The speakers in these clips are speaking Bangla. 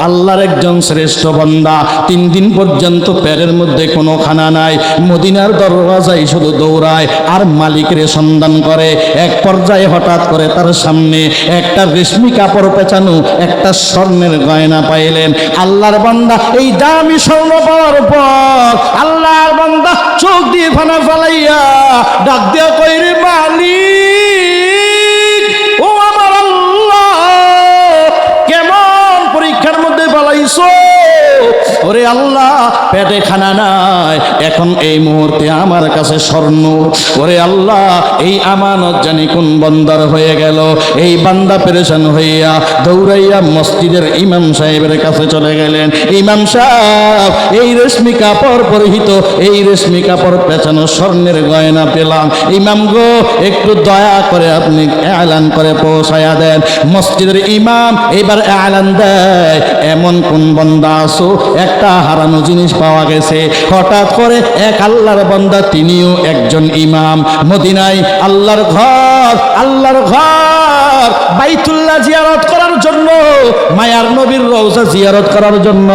আল্লাহর একজন শ্রেষ্ঠ বান্দা। 3 দিন পর্যন্ত পেটের মধ্যে কোনো খানা নাই, মদিনার দরওয়াজায় শুধু দৌড়ায় আর মালিকের সন্ধান করে। এক পর্যায়ে হঠাৎ করে তার সামনে একটা রেশমি কাপড় পেঁচানো একটা স্বর্ণের গয়না পাইলেন। আল্লাহর বান্দা এই দামি স্বর্ণ পাওয়ার পর আল্লাহর বান্দা চোখ দিয়ে ফানা ফালাইয়া ডাক দিয়া কই, রে মালিক, ও আমার আল্লাহ, কেমন পরীক্ষার মধ্যে পালাইছো? ওরে আল্লাহ, পেটে খানা নাই, এখন এই মুহূর্তে আমার কাছে স্বর্ণ। ওরে আল্লাহ, এই আমানত জানি কোন বান্দার হয়ে গেল। এই বান্দা পেরেশান হইয়া দৌড়াইয়া মসজিদের ইমাম সাহেবের কাছে চলে গেলেন। ইমাম সাহেব, এই রেশমি কাপড় পরিহিত, এই রেশমি কাপড় পেঁচানো স্বর্ণের গয়না পেলাম। ইমাম গো, একটু দয়া করে আপনি এলান করে পৌঁছায়া দেন। মসজিদের ইমাম এবার এলান দেয়, এমন কোন বান্দা আছো একটা হারানো জিনিস পাওয়া গেছে। হঠাৎ করে এক আল্লাহর বান্দা, তিনিও একজন ইমাম, মদিনায় আল্লাহর ঘর বাইতুল্লাহ জিয়ারত করার জন্য, মায়ার নবীর রওজা জিয়ারত করার জন্য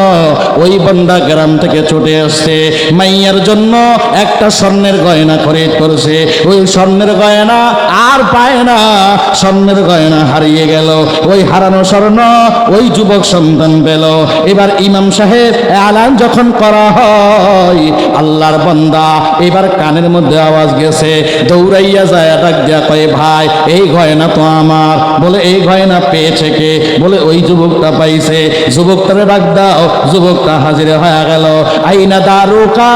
ওই বান্দা গ্রাম থেকে ছুটে আসছে। মাইয়ার জন্য একটা স্বর্ণের গয়না খরিদ করছে। ওই স্বর্ণের গয়না আর পায় না, স্বর্ণের গয়না হারিয়ে গেল। ওই হারানো স্বর্ণ ওই যুবক সন্তান পেল। এবার ইমাম সাহেব এলান যখন করা হয়, আল্লাহর বান্দা এবার কানের মধ্যে আওয়াজ গেছে, দৌড়াইয়া যায়, ডাক দিয়া কয়, ভাই, এই গয়না তো আমার। বলে, এই গয়না পেয়েছে কে? বলে, ওই যুবকটা পাইছে। যুবকটারে ডাক দাও। যুবকটা হাজির হয়ে গেল। আইনা দারুকা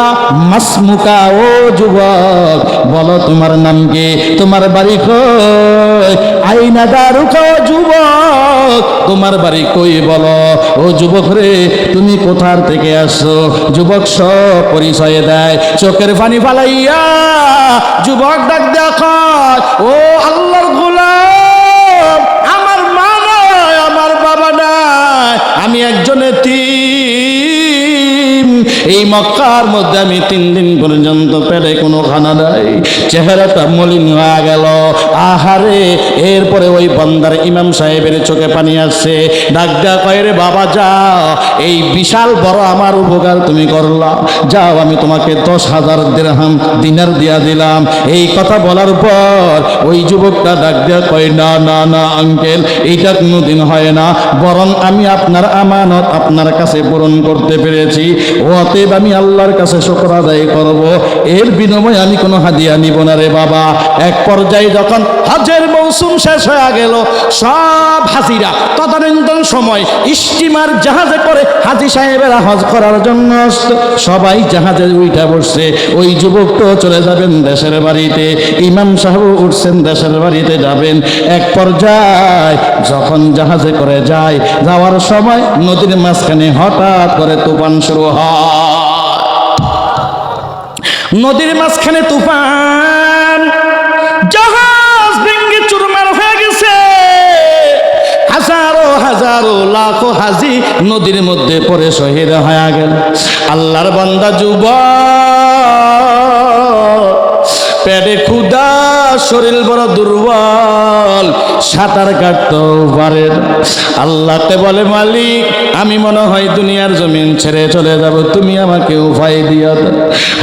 মাসমুকা, ও যুবক, বলো তোমার নাম কি, তোমার বাড়ি কই? আইনা দারুকা, ও যুবক, তোমার বাড়ি কই বলো। ও যুবক রে, তুমি কোথার থেকে আসছো? যুবক সব পরিচয় দেয়। চোখের পানি ফালাইয়া যুবক ডাক দেখা, ও আল্লাহর গোলাম, আমার মা নাই, আমার বাবা নাই, আমি একজন এতিম। এই মক্কার মধ্যে আমি 3 দিন পর্যন্ত পেটে কোনো খানা নাই। চেহারাটা মলিন হয়ে গেল। আহারে, এরপরে ওই বান্দার ইমাম সাহেবের চোখে পানি আসছে। ডাক দেয়া কয়, রে বাবা, যাও, এই বিশাল বড় আমার উপকার তুমি করলা, যাও, আমি তোমাকে 10,000 দিরহাম দিনার দিয়া দিলাম। এই কথা বলার পর ওই যুবকটা ডাক দেয়া কয়, না না না আঙ্কেল, এইটা কোনোদিন হয় না, বরং আমি আপনার আমানত আপনার কাছে পূরণ করতে পেরেছি, অতএব আমি আল্লাহর কাছে শুকর আদায় করব, এর বিনিময়ে আমি কোনো হাদিয়া নিব না রে বাবা। এক পর্যায়ে যখন হজের মৌসুম শেষ হয়ে গেল, সব হাজিরা তদানীন্তন সময় স্টিমার জাহাজে করে হাজি সাহেবেরা হজ করার জন্য সবাই জাহাজে উঠে বসছে। ওই যুবকটাও চলে যাবেন দেশের বাড়িতে, ইমাম সাহেব উঠছেন দেশের বাড়িতে যাবেন। এক পর্যায়ে যখন জাহাজে করে যায়, যাওয়ার সময় নদীর মাঝখানে হঠাৎ করে তুফান শুরু হয়। নদীর মাঝখানে তুফান, জাহাজ ভেঙে চুরমার হয়ে গেছে। হাজারো হাজারো লাখো হাজি নদীর মধ্যে পড়ে শহীদ হয়ে গেল। আল্লাহর বান্দা যুবক, পেটে ক্ষুধা, শরীর বড় দুর্বল, সাঁতার কাটতেও পারে না। আল্লাহকে বলে, মালিক, আমি মনে হয় দুনিয়ার জমিন ছেড়ে চলে যাব, তুমি আমাকে উপায় দিও।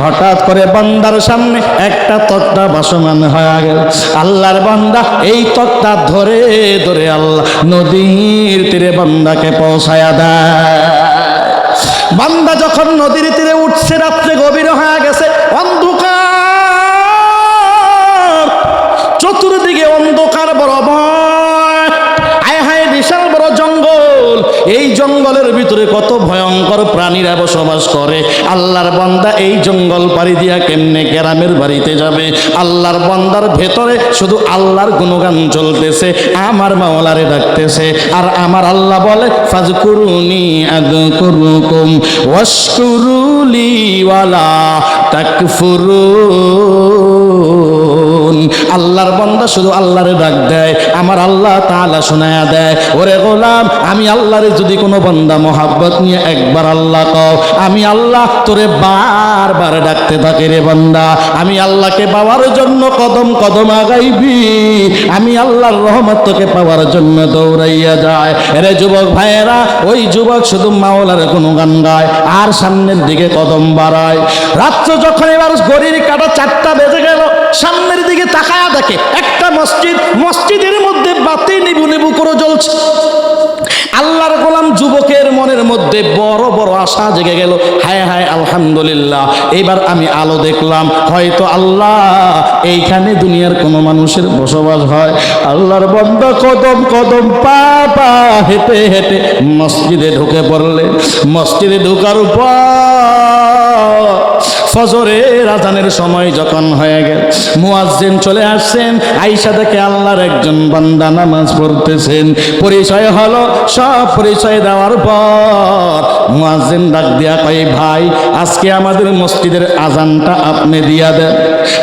হঠাৎ করে বান্দার সামনে একটা তক্তা ভাসমান হয়ে গেল। আল্লাহর বান্দা এই তক্তা ধরে ধরে আল্লাহ নদীর তীরে বান্দাকে পৌঁছায়া দেয়। বান্দা যখন নদীর তীরে উঠছে, রাত্রে গভীর হয়ে গেছে, অন্ধকার, চতুর্দিকে অন্ধকার, বড় ভয়, আয় হায়, বিশাল বড় জঙ্গল। এই জঙ্গলের ভিতরে কত ভয়ঙ্কর প্রাণীরা বসবাস করে। আল্লাহর বান্দা এই জঙ্গল পাড়ি দিয়া কেমনে গ্রামের বাড়িতে যাবে? আল্লাহর বান্দার ভেতরে শুধু আল্লাহর গুণগান চলতেছে, আমার মাওলারে ডাকতেছে। আর আমার আল্লাহ বলে, ফাজকুরুনি আযকুরুকুম ওয়াশকুরুলি ওয়ালা তাকফুরুন। আল্লাহর বান্দা শুধু আল্লাহরে ডাক দেয়, আমার আল্লাহ তাআলা শোনায়া দেয়, ওরে গোলাম আমি আল্লাহরে যদি কোনো বান্দা মোহাব্বত নিয়ে একবার আল্লাহ কও, আমি আল্লাহ তোরে বারবার ডাকতে থাকি রে বান্দা। আমি আল্লাহকে পাওয়ার জন্য কদম কদম আগাইবি, আমি আল্লাহর রহমত তোকে পাওয়ার জন্য দৌড়াইয়া যায়। এরে যুবক ভাইয়েরা, ওই যুবক শুধু মাওলার কোনো গান গায় আর সামনের দিকে কদম বাড়ায়। রাত্র যখন এবার ঘড়ির কাঁটা 4টা বেজে গেল, সামনের দিকে তাকায়া দেখে একটা মসজিদ, মসজিদের মধ্যে বাতি নিবু নিবু করে জ্বলছে। আল্লাহর গোলাম যুবকের মনের মধ্যে বড় বড় আশা জেগে গেল, হায় হায় আলহামদুলিল্লাহ, এবার আমি আলো দেখলাম, হয়তো আল্লাহ এইখানে দুনিয়ার কোনো মানুষের বসবাস হয়। আল্লাহর বান্দা কদম কদম পা পা হেঁটে হেঁটে মসজিদে ঢুকে পড়লে, মসজিদে ঢোকার পর ফজরের আজানের সময় যখন হয়ে গেল, মুয়াজ্জিন চলে আসছেন, আয়েশা দেখে আল্লাহর একজন বান্দা নামাজ পড়তেছেন। পরিচয় হলো, সব পরিচয় দেওয়ার পর মুয়াজ্জিন ডাক দিয়া কয়, ভাই আজকে আমাদের মসজিদের আজানটা আপনি দিয়া দেন।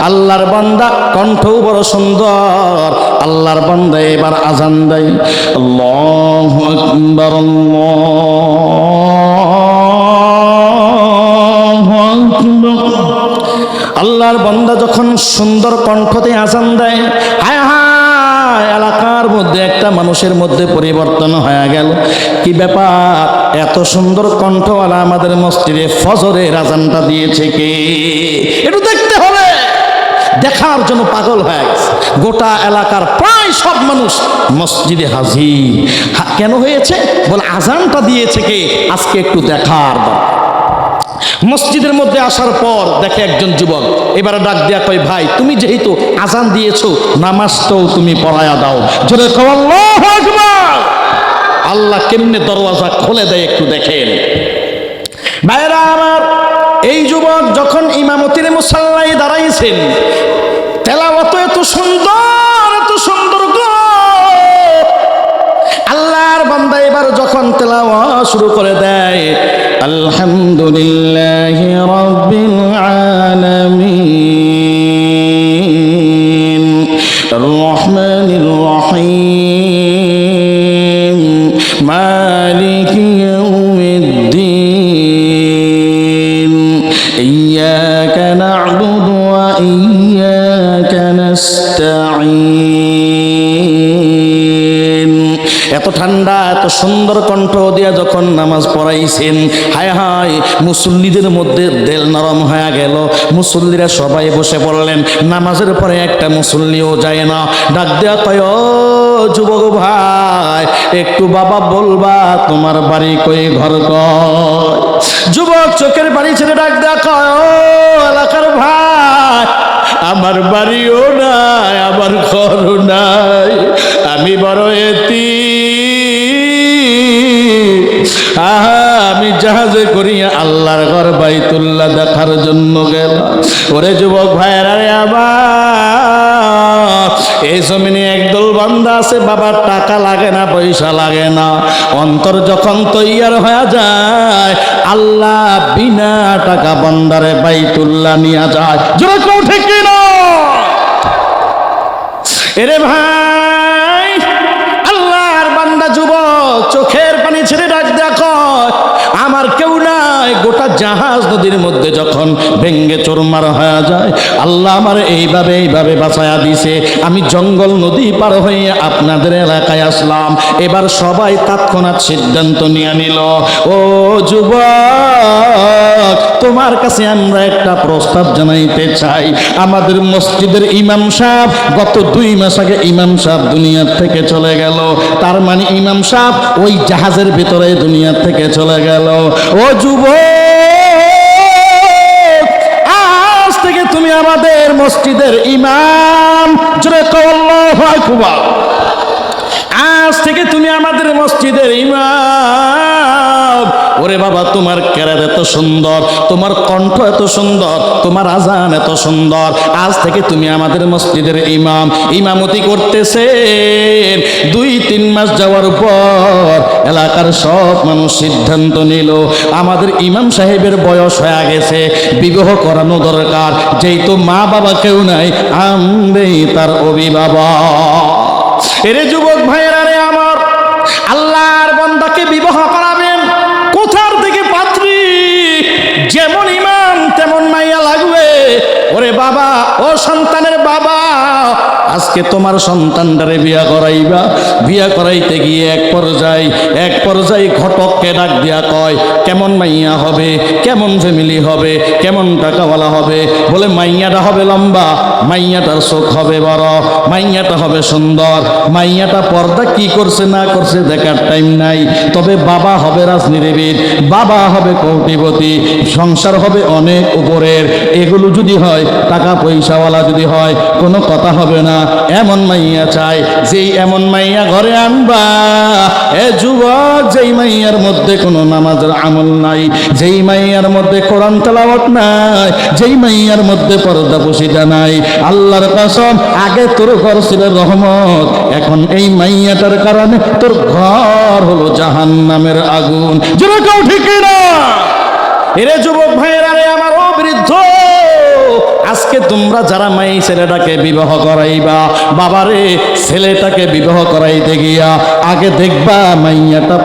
আল্লাহর বান্দা কণ্ঠও বড় সুন্দর, আল্লাহর বান্দা এবার আজান দেয়, আল্লাহু আকবার আল্লাহর বান্দা যখন সুন্দর কণ্ঠতে আজান দেয়, হায় হায় এলাকার মধ্যে একটা মানুষের মধ্যে পরিবর্তন হয়ে গেল। কি ব্যাপার, এত সুন্দর কণ্ঠওয়ালা আমাদের মসজিদে ফজরের আজানটা দিয়েছে কে? একটু দেখতে হবে। দেখার জন্য পাগল হয়ে গেছে গোটা এলাকার প্রায় সব মানুষ মসজিদে হাজির। কেন হয়েছে? বলে আজানটা দিয়েছে কে, আজকে একটু দেখার। মসজিদের মধ্যে আসার পর দেখে একজন যুবক, এবারে ডাক দেয়া কয়, ভাই তুমি যেহেতু আজান দিয়েছো, নামাজটাও তুমি পড়ায়া দাও। জোরে কও আল্লাহু আকবার। আল্লাহ কেমনে দরওয়াজা খুলে দেয় একটু দেখেন। ভাইরা আমার, এই যুবক যখন ইমামতির মুসাল্লায় দাঁড়াইছেন, তেলাওয়াত এত সুন্দর, এত সুন্দর গো। আল্লাহর বান্দা এবার যখন তেলাওয়াত শুরু করে দেয়, আলহামদুলিল্লাহি রাব্বিল আলামিন আর রহমানির রহিম মালিকি ইয়াউমিদ্দিন ইয়্যাকা না'বুদু ওয়া ইয়্যাকা নাস্তাঈন। এত ঠান্ডা, এত সুন্দর কণ্ঠ দিয়া যখন নামাজ পড়াইছেন, হায় হায় মুসল্লিদের মধ্যে দিল নরম হয়ে গেল। মুসল্লিরা সবাই বসে পড়লেন। নামাজের পরে একটা মুসল্লিও যায় না। ডাক দেয়া কয়, ও যুবক ভাই, একটু বাবা বলবা তোমার বাড়ি কই, ঘর কয়? যুবক চোখের বাড়ি ছেড়ে ডাক দেয়া কয়, ও এলাকার ভাই, আমার বাড়িও নাই, আমার ঘরও নাই, আমি বড় এতিম। আমি জাহাজে করিয়া আল্লাহর ঘর বাইতুল্লাহ দেখার জন্য গেলাম। ওরে যুবক ভাইয়েরা রে আমার, এই জমিনে একদল বান্দা আছে, বাবার টাকা লাগে না, পয়সা লাগে না, অন্তর যখন তৈয়ার হয়ে যায়, আল্লাহ বিনা টাকা বান্দারে বাইতুল্লাহ নিয়ে যায়। জোরে কেউ ঠিক কিনা? এরে ভাই, আল্লাহর বান্দা যুবক চোখের পানি ছেড়ে ডাক দেখো, আমার কেউ নাই। গোটা জাহাজ নদীর মধ্যে যখন ভেঙ্গে চুরমার হয়ে যায়, আল্লাহ আমার এইভাবে এইভাবে বাঁচায়া দিছে। আমি জঙ্গল নদী পার হয়ে আপনাদের এলাকায় আসলাম। এবার সবাই তৎক্ষণাৎ সিদ্ধান্ত নিয়ে নিল, ও যুবক, তোমার কাছে আমরা একটা প্রস্তাব জানাইতে চাই। আমাদের মসজিদের ইমাম সাহেব গত 2 মাস আগে ইমাম সাহেব দুনিয়ার থেকে চলে গেল। তার মানে ইমাম সাহেব ওই জাহাজের ভিতরে দুনিয়ার থেকে চলে গেল। ও যুবক, আজ থেকে তুমি আমাদের মসজিদের ইমাম। জোরে কও আল্লাহু আকবার। আজ থেকে তুমি আমাদের মসজিদের ইমাম। ওরে ওরে বাবা তোমার কেরাত এত সুন্দর, তোমার কণ্ঠ এত সুন্দর, তোমার আজান এত সুন্দর, আজ থেকে তুমি আমাদের মসজিদের ইমাম, ইমামতি করতেছেন। 2-3 মাস যাওয়ার পর এলাকার সব মানুষ সিদ্ধান্ত নিল আমাদের ইমাম সাহেবের বয়স হয়ে গেছে, বিবাহ করানো দরকার, যেহেতু মা বাবা কেউ নাই, আমরাই তার অভিভাবক। এরে যুবক ভাইয়েরা রে আমার, আল্লাহর বান্দাকে বিবাহ করাবেন, কোথার থেকে পাত্রী, যেমন ইমাম তেমন মাইয়া লাগবে। ওরে বাবা, ও সন্তানের বাবা, আজকে তোমার সন্তানটারে বিয়া করাইবা, বিয়া করাইতে গিয়ে এক পর্যায়ে ঘটককে ডাক দিয়া কয় কেমন মাইয়া হবে, কেমন ফ্যামিলি হবে, কেমন টাকাওয়ালা হবে। বলে মাইয়াটা হবে লম্বা, মাইয়াটার চোখ হবে বড়, মাইয়াটা হবে সুন্দর, মাইয়াটা পর্দা কি করছে না করছে দেখার টাইম নাই, তবে বাবা হবে রাজনীতিবিদ, বাবা হবে কোটিপতি, সংসার হবে অনেক উপরের। এগুলো যদি হয়, টাকা পয়সাওয়ালা যদি হয়, কোনো কথা হবে না। এমন মাইয়া চাই, যেই এমন মাইয়া ঘরে আনবা এ যুবক, যেই মাইয়ার মধ্যে কোনো নামাজের আমল নাই, যেই মাইয়ার মধ্যে কোরআন তেলাওয়াত নাই, যেই মাইয়ার মধ্যে পর্দা পুশিটা নাই। আল্লাহর কসম, আগে তোর ঘর ছিল রহমত, এখন এই মাইয়াটার কারণে তোর ঘর হলো জাহান্নামের আগুন। যুবক ঠিক না? এরে যুবক ভাইয়েরা রে আমার, ও বৃদ্ধ, আজকে তোমরা যারা মাই ছেলেটাকে বিবাহ করাইবা, বাবারে ছেলেটাকে বিবাহ করাইতে গিয়া আগে দেখবা মাইয়াটা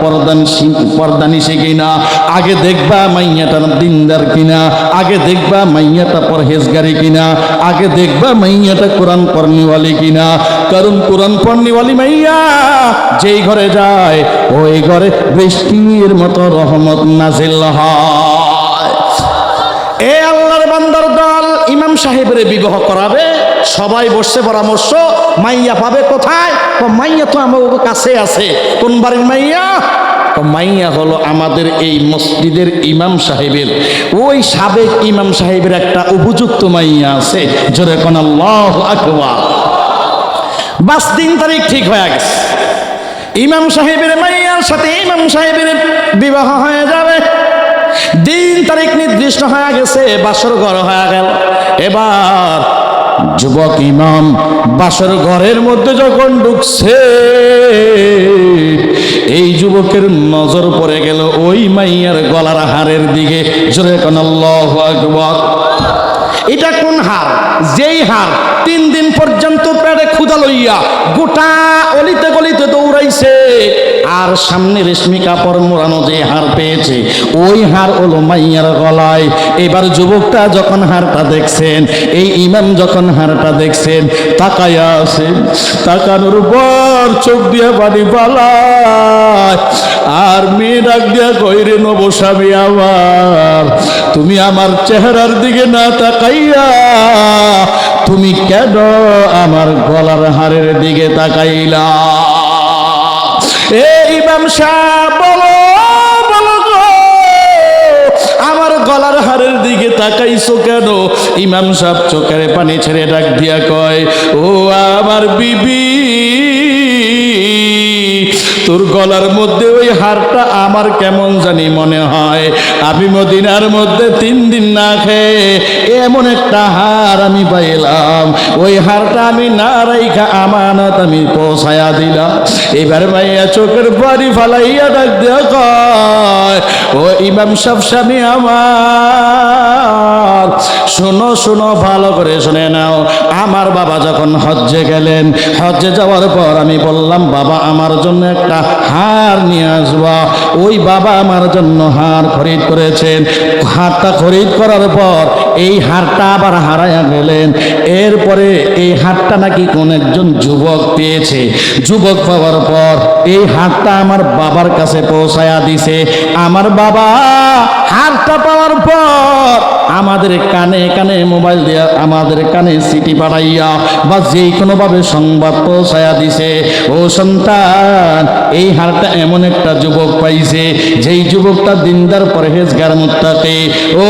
পর্দানিশী কিনা, আগে দেখবা মাইয়াটা দিনদার কিনা, আগে দেখবা মাইয়াটা পরহেজগারি কিনা, আগে দেখবা মাইয়াটা কোরআন পড়নিওয়ালি কিনা। কারণ কোরআন পড়নিওয়ালি মাইয়া যেই ঘরে যায়, ওই ঘরে বৃষ্টির মতো রহমত নাজিল হয়। এ আল্লাহর বান্দার দল, ইমাম সাহেবের বিবাহ করাবে, সবাই বসছে পরামর্শ, মাইয়া পাবে কোথায়? মাইয়া তো আমার কাছে আছে। কোন বাড়ির মাইয়া? মাইয়া হলো আমাদের এই মসজিদের ইমাম সাহেবের, ওই সাবেক ইমাম সাহেবের একটা উপযুক্ত মাইয়া আছে। জোরে কোন আল্লাহু আকবার। বাস 3 তারিখ ঠিক হয়ে গেছে, ইমাম সাহেবের মাইয়ার সাথে ইমাম সাহেবের বিবাহ হয়ে যাবে। 3 তারিখ নির্দিষ্ট হয়ে গেছে, বাসর ঘর হয়ে গেল। এবার যুবক ইমাম বাসর ঘরের মধ্যে যখন ঢুকছে, এই যুবকের নজর পড়ে গেল ওই মাইয়ার গলার হারের দিকে। জোরে কোন আল্লাহু আকবার। এটা কোন হার? যেই হার 3 দিন পর্যন্ত পেটে ক্ষুধা লইয়া গোটা অলিতে গলিতে দৌড়াইছে, আর সামনে রেশমি কাপড় মোড়ানো যে হার পেয়েছে, ওই হার হলো মাইয়ার গলায়। এবার যুবকটা যখন হারটা দেখছেন, এই ইমাম যখন হারটা দেখছেন, তাকায়া আছেন, তাকানোর পর চোখ দিয়া পানি পালায়, আর মেয়ে ডাক দিয়া কইরে নবস্বামী আমার, তুমি আমার চেহারার দিকে না তাকাইয়া তুমি কেন আমার গলার হারের দিকে তাকাইলা? এই ইমাম সাহেব বলো বলো গো, আমার গলার হারের দিকে তাকাইছো কেন? ইমাম সাহেব চোখের পানি ছেড়ে ডাক দিয়া কয়, ও আমার বিবি, তোর গলার মধ্যে ওই হারটা আমার কেমন জানি মনে হয়, আমি মদিনার মধ্যে 3 দিন না খেয়ে এমন একটা হার আমি পাইলাম, ওই হারটা আমি না রাইখা আমানত আমি পৌঁছায়া দিলাম। এবার ভাইয়া চোখের পানি ফালাইয়া ডাক দিয়া কয়, ও ইমাম সাহেব স্বামী আমার, শোনো শোনো, ভালো করে শুনে নাও। আমার বাবা যখন হজ্জে গেলেন, হজ্জে যাওয়ার পর আমি বললাম, বাবা আমার জন্য একটা হার নিয়ে আসবা। ওই বাবা আমার জন্য হার খরিদ করেছেন। হারটা খরিদ করার পর এই হারটা আবার হারাইয়া গেলেন। এরপরে এই হারটা নাকি কোন একজন যুবক পেয়েছে। যুবক পাওয়ার পর এই হারটা আমার বাবার কাছে পৌঁছায়া দিছে। আমার বাবা হারটা পাওয়ার পর আমাদের কানে কানে মোবাইল দিয়া, আমাদের কানে সিটি পাঠাইয়া বা যে কোনো ভাবে সংবাদ পৌঁছায়া দিছে, ও সন্তান, এই হারটা এমন একটা যুবক পাইছে যেই যুবকটা দিনদার পরহেজগার মুত্তাকি। ও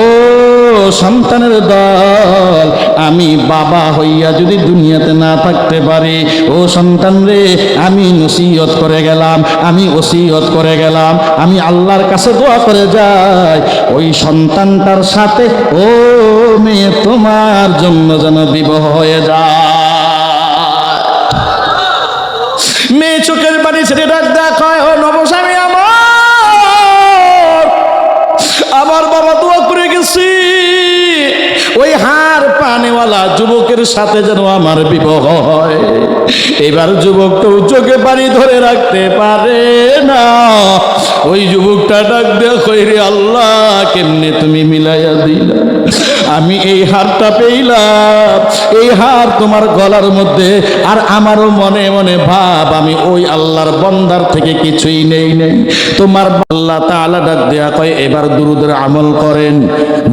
সন্তানের দল, আমি বাবা হইয়া যদি দুনিয়াতে না থাকতে পারি, ও সন্তান রে, আমি নসিহত করে গেলাম, আমি ওসিয়ত করে গেলাম, আমি আল্লাহর কাছে দোয়া করে যাই ওই সন্তানটার সাথে ও মেয়ে তোমার জন্য যেন বিবাহ হয়ে যায়। মেয়ে চোখের পানি ছেড়ে ডাক দেখায়, ও নবস্বামী আমার বাবা দোয়া করে গেছি ওই হার পানেওয়ালা যুবকের সাথে যেন আমার বিবাহ হয়। এবার যুবকটাও চোখে পানি ধরে রাখতে পারে না। ওই যুবকটা ডাক দেয়া কই, রে আল্লাহ, কেমনে তুমি মিলাইয়া দিলা, আমি এই হারটা পেইলাম, এই হার তোমার গলার মধ্যে, আর আমারও মনে মনে ভাব আমি ওই আল্লাহর বান্দার থেকে কিছুই নেই নেই। তোমার আল্লাহ তাআলা ডাক দেয়া কয়, এবার দুরুদের আমল করেন।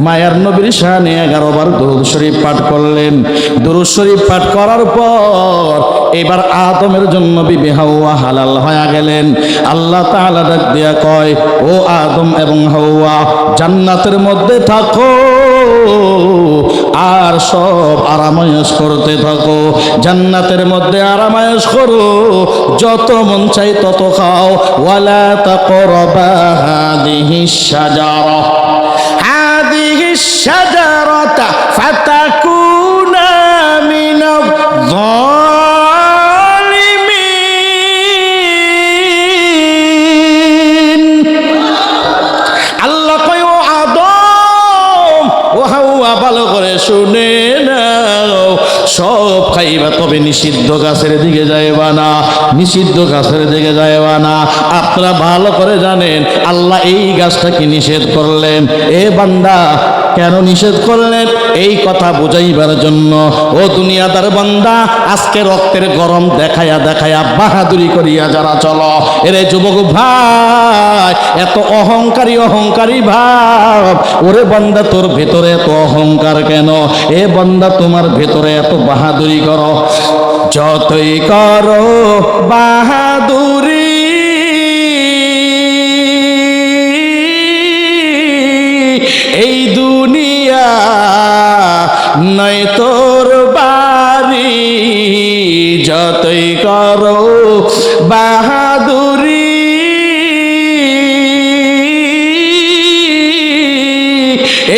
মায়ার নবীর শানে 11 বার দুরুদ শরীফ পাঠ করলেন। দুরুদ শরীফ পাঠ করার পর এবার আদমের জন্য বিবি হাওয়া হালাল হয়ে গেলেন। আল্লাহ তাআলা ডাক দেয়া কয়, ও আদম এবং হাওয়া, জান্নাতের মধ্যে থাকো আর সব আরামায়েশ করতে থাকো, জান্নাতের মধ্যে আরামায়েশ করো, যত মন চাই তত খাও। ওয়ালা তাকরাবা হাদিহিশ শাজারা, হাদিহিশ শাজারাতা ফাতাকুনা মিনাজ যালিমিন। আল্লাহ কয়, ও আদম ও হাওয়া, ভালো করে শুনে নাও, সব খাইবা, তবে নিষিদ্ধ গাছের দিকে যাইবা না, নিষিদ্ধ গাছের দিকে যাইবা না। আপনারা ভালো করে জানেন আল্লাহ এই গাছটাকে নিষেধ করলেন। এ বান্দা, কেন নিষেধ করলেন? এই কথা বুঝাইবার জন্য। ও দুনিয়াদার বান্দা, আজকে রক্তের গরম দেখায়া দেখায়া বাহাদুরি করিয়া যারা চলো, এরে যুবক ভাই, এত অহংকারী অহংকারী ভাব, ওরে বান্দা তোর ভেতরে এত অহংকার কেন? এ বান্দা তোমার ভেতরে এত বাহাদুরি করো, যতই করো বাহাদুরি, এই দুনিয়া নয় তোর বাড়ি, যতই করো বাহাদুরি,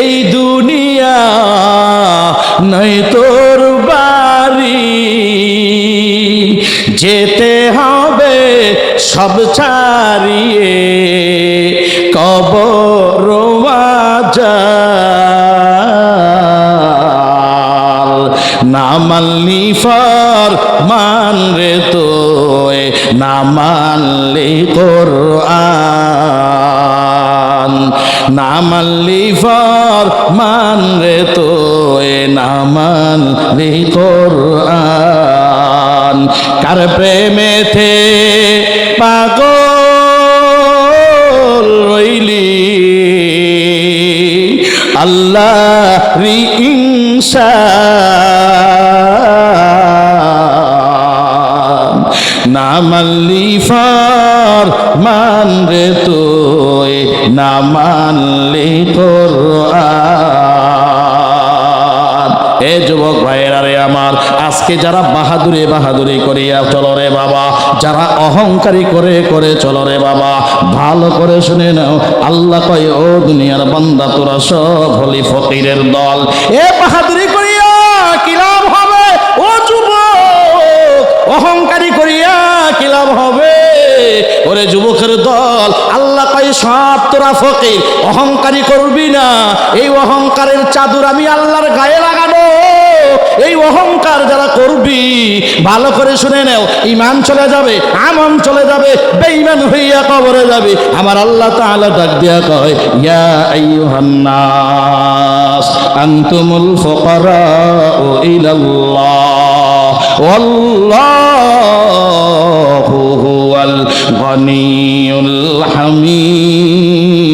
এই দুনিয়া নয় তোর বাড়ি, যেতে হবে সব ছাড়িয়ে কবর মাজার, না মানলি ফরমান রে তোয়, না মানলি কোরআন, না মানলি ফরমান রে তোয়, না মানলি কোরআন। কার প্রেমেতে পাগল রইলি, আল্লাহ রি ইনসান, না মানলি ফরমান রে তোয়, না মানলি কোরআন। এ যুবক ভাইয়েরা রে আমার, আজকে যারা বাহাদুরি বাহাদুরি করিয়া চলো রে বাবা, যারা অহংকারী করে করে চলো রে বাবা, ভালো করে শুনে নাও, আল্লাহ কয়, ও দুনিয়ার বান্দা, তোরা সব হলি ফকিরের দল। এ বাহাদুরি করিয়া কি লাভ হবে? ও যুবক, অহংকারী করিয়া কি লাভ হবে? ওরে যুবকের দল, আল্লাহ কয়, সব তোরা ফকির, অহংকারী করবি না। এই অহংকারের চাদর আমি আল্লাহর গায়ে লাগানো। এই অহংকার যারা করবি, ভালো করে শুনে নাও, ঈমান চলে যাবে, আমল চলে যাবে, বেঈমান হইয়া কবরে যাবে। আমার আল্লাহ তাআলা ডাক দিয়া কয়, ইয়া আইয়ুহান নাস আনতুমুল ফুকারাউ ইলাল্লাহ ওয়াল্লাহু হুয়াল গনিয়ুল হামিদ।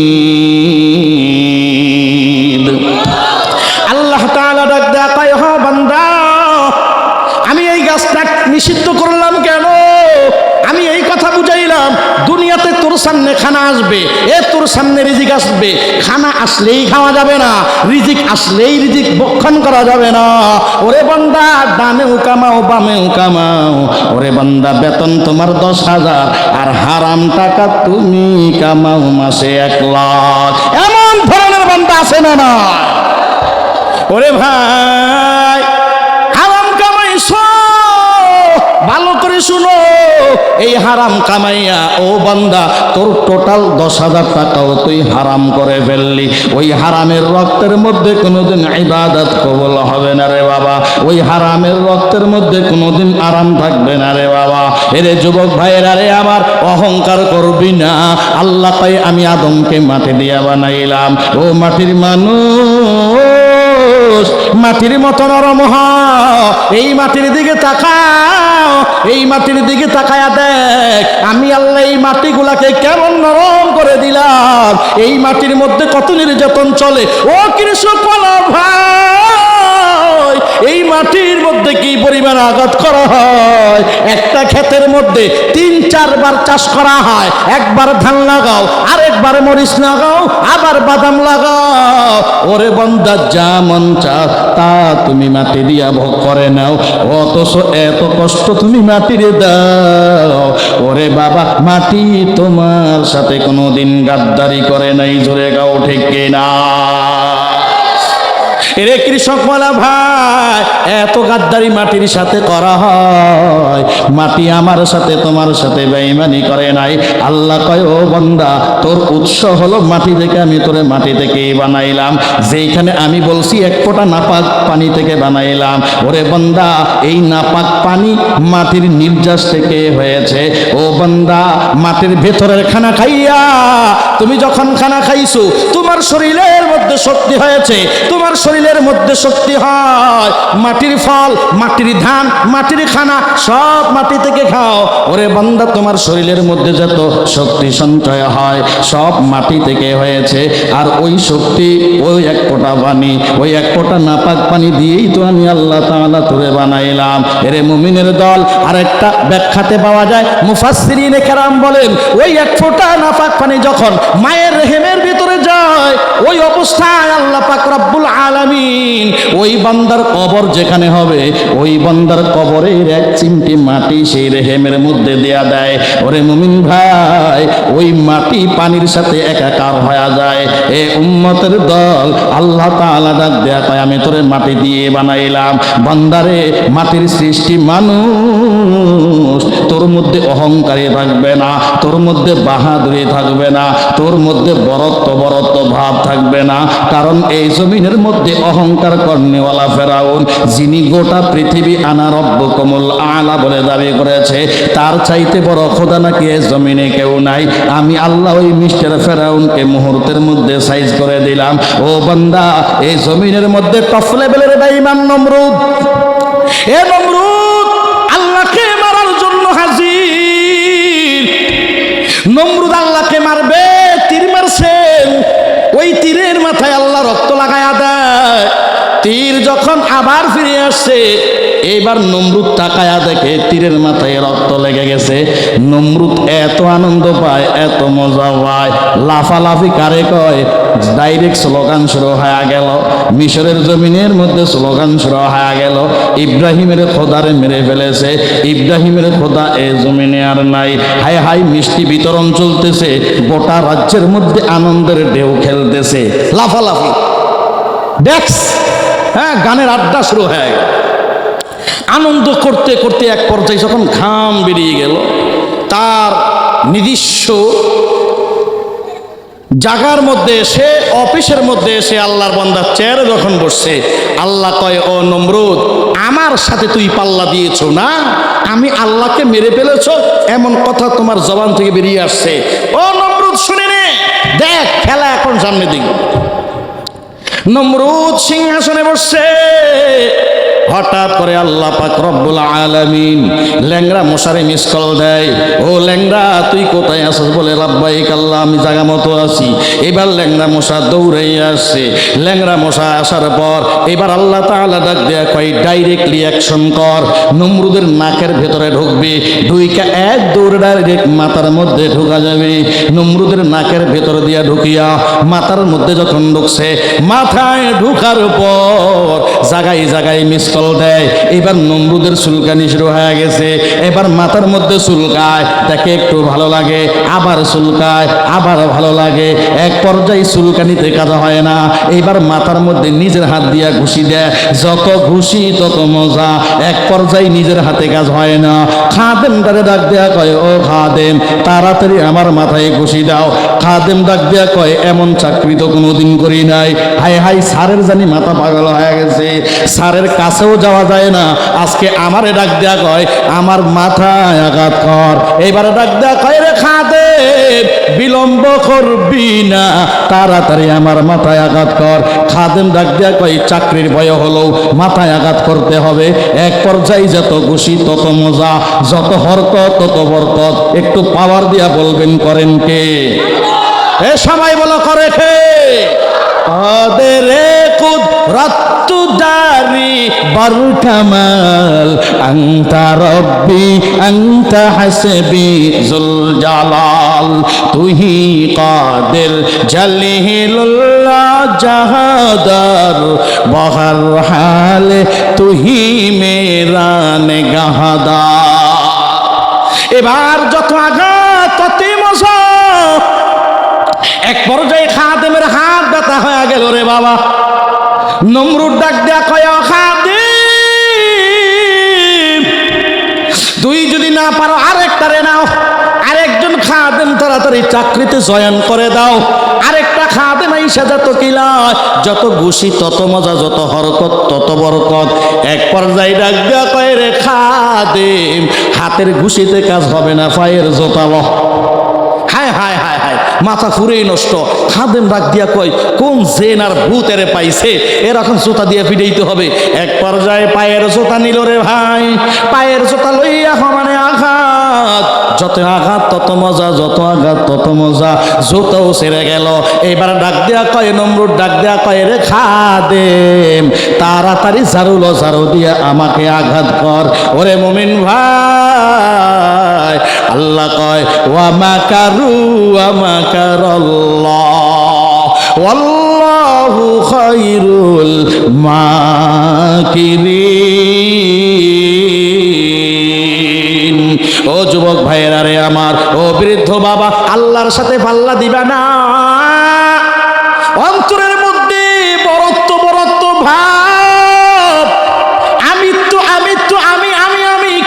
তোর সামনে রিজিক আসবে, খানা আসলেই খাওয়া যাবে না, রিজিক আসলেই রিজিক ভক্ষণ করা যাবে না। ওরে বান্দা ডানেও কামাও বামেও কামাও, ওরে বান্দা বেতন তোমার 10,000 আর হারাম টাকা তুমি কামাও মাসে 1 লাখ। এমন ধরনের বান্দা আছে না না? ওরে ভাই হারাম কামাইছো, ভালো করে শুনো, এই হারাম কামাইয়া ও বান্দা তোর টোটাল 10,000 টাকাও তুই হারাম করে ফেললি। ওই হারামের রক্তের মধ্যে কোনোদিন ইবাদত কবুল হবে না রে বাবা, ওই হারামের রক্তের মধ্যে কোনোদিন আরাম থাকবে না রে বাবা। এরে যুবক ভাইয়েরা রে আমার, অহংকার করবি না। আল্লাহ কয় আমি আদমকে মাটি দিয়া বানাইলাম, ও মাটির মানুষ মাটির মতো নরম হ, এই মাটির দিকে তাকাও, এই মাটির দিকে তাকায়া দেখ আমি আল্লাহ এই মাটিগুলাকে কেমন নরম করে দিলাম, এই মাটির মধ্যে কত নির্যাতন চলে। ও কৃষক ভাই, এই মাটির মধ্যে কি পরিমাণ আঘাত করা হয়। একটা ক্ষেতের মধ্যে 3-4 বার চাষ করা হয়, একবার ধান লাগাও, আরেকবার মরিচ লাগাও, আবার বাদাম লাগাও। ওরে বান্দা যা মন চা তা তুমি মাটি দিয়া ভোগ করে নাও, অথচ এত কষ্ট তুমি মাটির দাও। ওরে বাবা মাটি তোমার সাথে কোনোদিন গাদ্দারি করে নাই, জোরে গাও ঠিক কিনা? এরে কৃষক বলা ভাই, এত গাদ্দারি মাটির সাথে করা হয়, মাটি আমার সাথে তোমার সাথে বেঈমানি করে নাই। আল্লাহ কয় ও বান্দা তোর উৎস হলো মাটি থেকে, আমি তোরে মাটি থেকেই বানাইলাম, যেইখানে আমি বলছি 1 ফোঁটা নাপাক পানি থেকে বানাইলাম। ওরে বান্দা এই নাপাক পানি মাটির নির্যাস থেকে হয়েছে। ও বান্দা মাটির ভেতরের খানা খাইয়া তুমি যখন খানা খাইছো, তোমার শরীরের মধ্যে শক্তি হয়েছে, তোমার শরীরের মধ্যে শক্তি হয়। মাটির ফল, মাটির ধান, মাটির খানা সব মাটি থেকে খাও। ওরে বান্দা তোমার শরীরের মধ্যে যত শক্তি সঞ্চয় হয় সব মাটি থেকে হয়েছে। আর ওই শক্তি ওই 1 ফোঁটা পানি, ওই 1 ফোঁটা নাপাক পানি দিয়েই তো আমি আল্লাহ তাআলা তোরে বানাইলাম। এরে মুমিনের দল, আরেকটা ব্যাখ্যাতে পাওয়া যায়, মুফাসসিরিনে কেরাম বলেন ওই 1 ফোঁটা নাপাক পানি যখন মায়ের রেহেমের ভিতরে যায়, ওই অবস্থায় আল্লাহ পাক রব্বুল আলামিন ওই বান্দার কবর যেখানে হবে, ওই বান্দার কবরের 1 চিমটি মাটি সেই রেহেমের মধ্যে দেয়া দেয়। ওরে মুমিন ভাই, ওই মাটি পানির সাথে একাকার হয়ে যায়। এ উম্মতের দল, আল্লাহ তাআলা ডাক দেয়া কয় আমি তোরে মাটি দিয়ে বানাইলাম। বান্দারে মাটির সৃষ্টি মানুষ, তোর মধ্যে অহংকারী থাকবে না, তোর মধ্যে বাহাদুরি থাকবে না, তোর মধ্যে বরত্ব ভাব থাকবে না। কারণ এই জমিনের মধ্যে অহংকার করনেওয়ালা ফেরাউন, যিনি গোটা পৃথিবী আনা রব্বুকুমুল আলা বলে দাবি করেছে, তার চাইতে বড় খোদা নাকি এই জমিনে কেউ নাই। আমি আল্লাহ ওই মিস্টার ফেরাউনকে মুহূর্তের মধ্যে সাইজ করে দিলাম। ও বান্দা, এই জমিনের মধ্যে টপ লেভেলের বেঈমান নমরুদ, এ নমরুদ আল্লাহকে মারার জন্য হাজির। নমরুদ আল্লাহকে মারবে, তীর মারছেন, ওই তীরের মাথায় আল্লাহ রক্ত লাগায়া দেয়। তীর যখন আবার ফিরে আসছে, এইবার নমরুদ তাকায়া দেখে তীরের মাথায় রক্ত লেগে গেছে। নমরুদ এত আনন্দ পায়, এত মজা পায়, লাফালাফি কারে কয়, ডাইরেক্ট স্লোগান শুরু হয়ে গেল। মিশরের জমিনের মধ্যে স্লোগান শুরু হয়ে গেল, ইব্রাহিমের খোদারে মেরে ফেলেছে, ইব্রাহিমের খোদা এ জমিনে আর নাই। হায় হায় মিষ্টি বিতরণ চলতেছে, গোটা রাজ্যের মধ্যে আনন্দের ঢেউ খেলতেছে, লাফালাফি ড্যাক্স, হ্যাঁ গানের আড্ডা শুরু হয়ে গেল। আনন্দ করতে করতে এক পর্যায়ে যখন ঘাম বেরিয়ে গেল, তার নিজস্ব জায়গার মধ্যে এসে, অফিসের মধ্যে এসে আল্লাহর বান্দা চেয়ারে যখন বসছে, আল্লাহ কয় ও নমরুদ, আমার সাথে তুই পাল্লা দিয়েছো না, আমি আল্লাহকে মেরে ফেলেছো, এমন কথা তোমার জবান থেকে বেরিয়ে আসছে। ও নমরুদ শুনে নে, দেখ খেলা এখন সামনে দিকে। নমরুদ সিংহাসনে বসছে। হঠাৎ করে আল্লাহ পাক রব্বুল আলামিন ল্যাংড়া মশারে মিস কল দেয়। ও ল্যাংড়া, তুই কোথায় আছিস? বলে লাব্বাইক আল্লাহ, আমি জায়গা মতো আছি। এবার ল্যাংড়া মশা দৌড়াইয়া আসছে। ল্যাংড়া মশা আসার পর এবার আল্লাহ তাআলা ডাক দেয়া কয়, ডাইরেক্টলি অ্যাকশন কর। নমরুদের নাকের ভেতরে ঢুকবে, ঢুইকা এক দৌড়ে ডাইরেক্ট মাথার মধ্যে ঢুকা যাবে। নমরুদের নাকের ভেতর দিয়া ঢুকিয়া মাথার মধ্যে যখন ঢুকছে, মাথায় ঢুকার পর জায়গায় জায়গায় মিস কল দেয়। এবার নমরুদের চুলকানি শুরু হয়ে গেছে। এবার মাথার মধ্যে চুলকায়, তাকে একটু ভালো লাগে, আবার চুলকায়, আবার ভালো লাগে। এক পর্যায়ে চুলকানিতে কাজ হয় না, এবার মাথার মধ্যে নিজের হাত দিয়া ঘুষি দেয়। যত ঘুষি তত মজা। এক পর্যায়ে নিজের হাতে কাজ হয় না। খাদেম তারে ডাক দেয়া কয়, ও খাদেম, তাড়াতাড়ি আমার মাথায় ঘুষি দাও। খাদেম ডাক দেয়া কয়, এমন চাকরি তো কোনোদিন করি নাই। হাই হাই, স্যারের জানি মাথা পাগল হয়ে গেছে, স্যারের কাছেও যাওয়া যায় না। আজকে আমারে ডাক দেয়া কয়, আমার মাথায় আঘাত কর। এইবারে ডাক দেয়া কয়, রে খাদেম, বিলম্ব করবি না, তাড়াতাড়ি আমার মাথায় আঘাত কর। খাদেম ডাক দেয়া কয়, চাকরির ভয় হলেও মাথায় আঘাত করতে হবে। এক পর্যায়ে যত খুশি তত মজা, যত হরকত তত বরকত। একটু পাওয়ার দিয়া বলবেন, করেন কে? এ সবাই বলো, করে কে? কাদেরে কুদরতু দারি বার কামাল, আনতা রব্বি আনতা হাসবি জুল জালাল, তুহি কাদের জলিলুল্লাহ জাহাদার, বহর হালে তুহি মেরা নিগাহদার। এবার যত আঘাত ততই মজা। এক পর্যায়ে খাদেমের হাত ব্যথা হয়ে গেল রে বাবা। নমরুদ ডাক দেয়া কয়, খাদেম, তুই যদি না পারো আরেকটারে নাও, আরেকজন খাদেম তাড়াতাড়ি চাকরিতে জয়েন করে দাও। আরেকটা খাদেম আইসা যত কিলা, যত ঘুষি তত মজা, যত হরকত তত বরকত। এক পর্যায়ে ডাক দেয়া কয়, রে খাদেম, হাতের ঘুষিতে কাজ হবে না, পায়ের জোতা লো। হায় হায় হায় হায়, মাথা ফুরেই নষ্ট। খাদেম ডাক দিয়া কয়, কোন জেন আর ভূত এরে পাইছে, এরকম জুতা দিয়ে পিটাইতে হবে। এক পর্যায়ে পায়ের জুতা নিল রে ভাই। পায়ের জুতা লইয়া সমানে আঘাত, যত আঘাত তত মজা, যত আঘাত তত মজা। জুতাও ছেড়ে গেল। এবার ডাক দেয়া কয়, নমরুদ ডাক দেয়া কয়, রে খাদেম, তাড়াতাড়ি ঝাড়ু লো, ঝাড়ু দিয়া আমাকে আঘাত কর। ওরে মুমিন ভাই, আল্লাহ কয়, ওয়া মাকারু ওয়া মাকারাল্লাহ ওয়াল্লাহু খায়রুল মাকিরিন। ও যুবক ভাইয়েরা রে আমার, ও বৃদ্ধ বাবা, আল্লাহর সাথে পাল্লা দিবা না। অন্তরের মধ্যে বরত্ব বরত্ব ভাব, আমি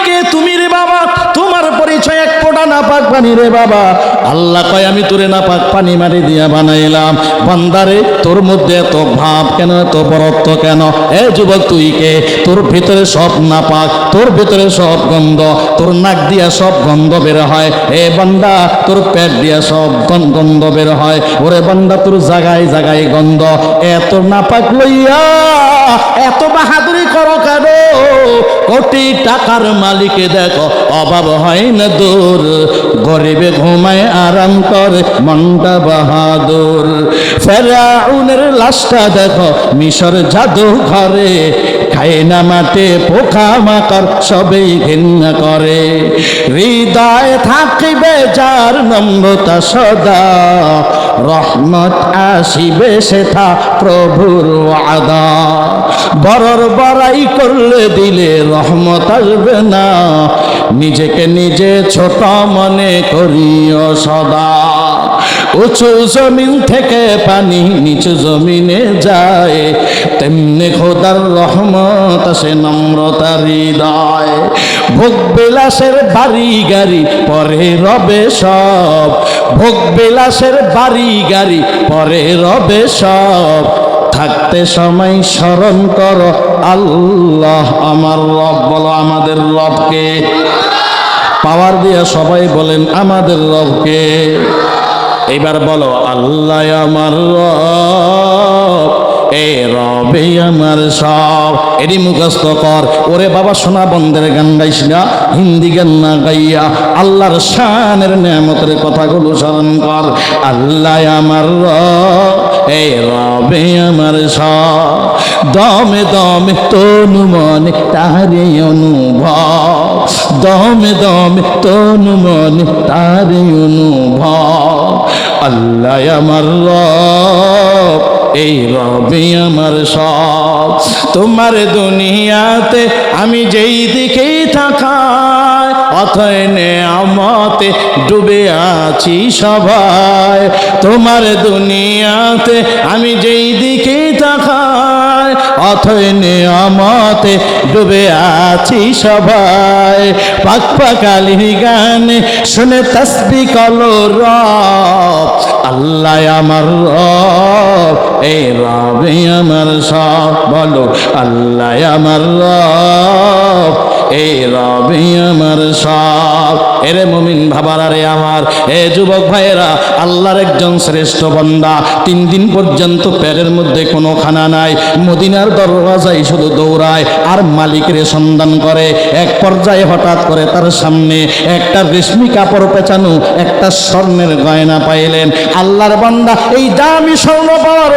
কে? তুমি রে বাবা, তোমার পরিচয় এক ফোঁটা না পাক পানি রে বাবা। আল্লাহ কয়, আমি তোরে না পাক পানি মারি দিয়া বানাইলাম। বান্দারে, তোর মধ্যে এত ভাব কেন, এত বরত্ব কেন? এ যুবক, তুই কে? তোর ভিতরে সব না পাক, তোর ভিতরে সব গন্ধ, তোর নাক দিয়া সব গন্ধ বের হয়। এ বান্দা, তোর পেট দিয়া সব গন্ধ বের হয়। ওরে বান্দা, তোর জায়গায় জায়গায় গন্ধ। এত না পাক লইয়া এত বাহাদুরি করো কেন? কোটি টাকার মালিকে দেখো অভাব হয় না দূর, গরিবে ঘুমায় আরাম করে মনটা বাহাদুর। ফেরাউনের লাশটা দেখো মিশর জাদু ঘরে, খায় না মাঠে পোকা মাকড় সবেই ঘৃণা করে। হৃদয় থাকিবে যার নম্রতা সদা, রহমত আসিবে সেথা প্রভুর ওয়াদা। বড়র বড়াই করলে দিলে রহমত আসবে না, নিজেকে নিজে ছোট মনে করিও সদা। উঁচু জমিন থেকে পানি নিচু জমিনে যায়, তেমনি খোদার রহমত আসে নম্রতার হৃদয়। ভোগ বিলাসের বাড়ি গাড়ি পরে রবে সব, ভোগ বিলাসের বাড়ি গাড়ি পরে রবে সব। থাকতে সময় স্মরণ করো আল্লাহ আমার রব। বলো, আমাদের রবকে। পাওয়ার দিয়ে সবাই বলেন, আমাদের রবকে। এইবার বলো, আল্লাহ আমার রব, এই রবে আমার সব। এটি মুখস্থ কর। ওরে বাবা সোনা বন্ধের গান গাইস না, হিন্দি গান না গাইয়া আল্লাহর শানের নেয়ামতের কথাগুলো স্মরণ কর। আল্লাহ আমার রব, এই রবে আমার সব। দমে দমে তনু মনে তারে অনুভব, দমে দমে তনু মনে তারে অনুভব। আল্লাহ আমার রব, এই রবে আমার সব। তোমার দুনিয়াতে আমি যেই দিকে তাকাই, অথয় নেয়ামতে ডুবে আছি সবাই। তোমার দুনিয়াতে আমি যেই দিকে তাকাই, অথয় নেয়ামতে ডুবে আছি সবাই। পাক পাকালি গানে শুনে তসবিহ কলো রব, আল্লাহ আমার রব, এই রবে আমার সব। বলো আল্লাহ আমার রব, এই রবে আমার সব। এরে মুমিন ভাবারা রে আমার, এ যুবক ভাইয়েরা, আল্লাহর একজন শ্রেষ্ঠ বান্দা 3 দিন পর্যন্ত পেটের মধ্যে কোনো খানা নাই, মদিনার দরওয়াজায় শুধু দৌড়ায় আর মালিকের সন্ধান করে। এক পর্যায়ে হঠাৎ করে তার সামনে একটা রেশমি কাপড় পেঁচানো একটা স্বর্ণের গয়না পাইলেন। আল্লাহর বান্দা এই দামি স্বর্ণ পাওয়ার